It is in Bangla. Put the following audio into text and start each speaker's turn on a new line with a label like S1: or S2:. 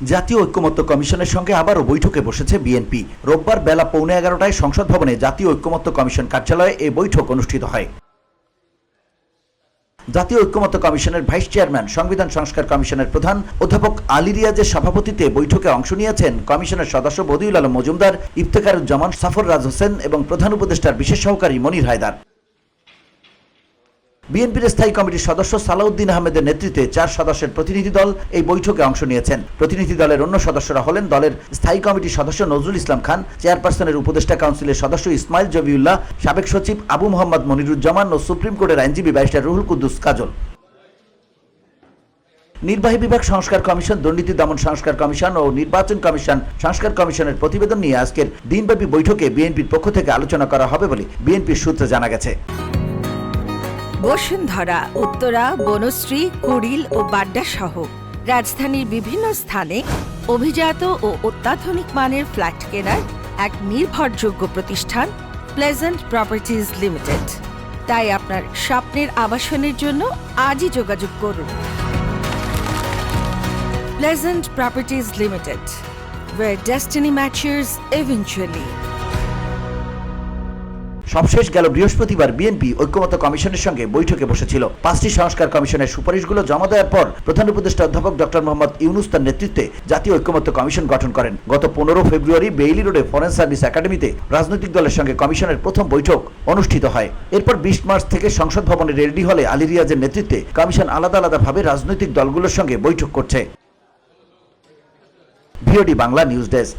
S1: জাতীয় ঐক্যমত্য কমিশনের সঙ্গে আবারও বৈঠকে বসেছে বিএনপি। রোববার বেলা 11:15টায় সংসদ ভবনে জাতীয় ঐক্যমত্য কমিশন কার্যালয়ে এই বৈঠক অনুষ্ঠিত হয়। জাতীয় ঐক্যমত্য কমিশনের ভাইস চেয়ারম্যান, সংবিধান সংস্কার কমিশনের প্রধান অধ্যাপক আলী রিয়াজের সভাপতিত্বে বৈঠকে অংশ নিয়েছেন কমিশনের সদস্য বদিউল আলম মজুমদার, ইফতেখারুজ্জামান, সাফররাজ হোসেন এবং প্রধান উপদেষ্টার বিশেষ সহকারী মনির হায়দার। বিএনপির স্থায়ী কমিটির সদস্য সালাউদ্দিন আহমেদের নেতৃত্বে 4 সদস্যের প্রতিনিধি দল এই বৈঠকে অংশ নিয়েছেন। প্রতিনিধি দলের অন্য সদস্যরা হলেন দলের স্থায়ী কমিটির সদস্য নজরুল ইসলাম খান, চেয়ারপারসনের উপদেষ্টা কাউন্সিলের সদস্য ইসমাইল জবিউল্লাহ, সাবেক সচিব আবু মোহাম্মদ মনিরুজ্জামান ও সুপ্রিম কোর্টের আইনজীবী ব্যারিস্টার রুহুল কুদ্দুস কাজল। নির্বাহী বিভাগ সংস্কার কমিশন, দুর্নীতি দমন সংস্কার কমিশন ও নির্বাচন কমিশন সংস্কার কমিশনের প্রতিবেদন নিয়ে আজকের দিনব্যাপী বৈঠকে বিএনপির পক্ষ থেকে আলোচনা করা হবে বলে বিএনপির সূত্রে জানা গেছে।
S2: বসুন্ধরা, উত্তরা, বনশ্রী, কুড়িল ও বাড্ডা সহ রাজধানীর বিভিন্ন স্থানে অভিজাত ও অত্যাধুনিক মানের ফ্ল্যাট কেনার এক নির্ভরযোগ্য প্রতিষ্ঠান প্লেজেন্ট প্রপার্টিজ লিমিটেড। তাই আপনার স্বপ্নের আবাসনের জন্য আজই যোগাযোগ করুন। Pleasant properties limited, where destiny matches eventually.
S1: সবশেষ গেল বৃহস্পতিবার বিএনপি ঐক্যমত্য কমিশনের সঙ্গে বৈঠকে বসেছিল। 5টি সংস্কার কমিশনের সুপারিশগুলো জমা দেওয়ার পর প্রধান উপদেষ্টা অধ্যাপক ডক্টর মোহাম্মদ ইউনূস তার নেতৃত্বে জাতীয় ঐক্যমত্য কমিশন গঠন করেন। গত 15 ফেব্রুয়ারি বেইলি রোডে ফরেন সার্ভিস একাডেমিতে রাজনৈতিক দলের সঙ্গে কমিশনের প্রথম বৈঠক অনুষ্ঠিত হয়। এরপর 20 মার্চ থেকে সংসদ ভবনের রেডি হলে আলী রিয়াজের নেতৃত্বে কমিশন আলাদা আলাদাভাবে রাজনৈতিক দলগুলোর সঙ্গে বৈঠক করছে। VOD Bangla news desk.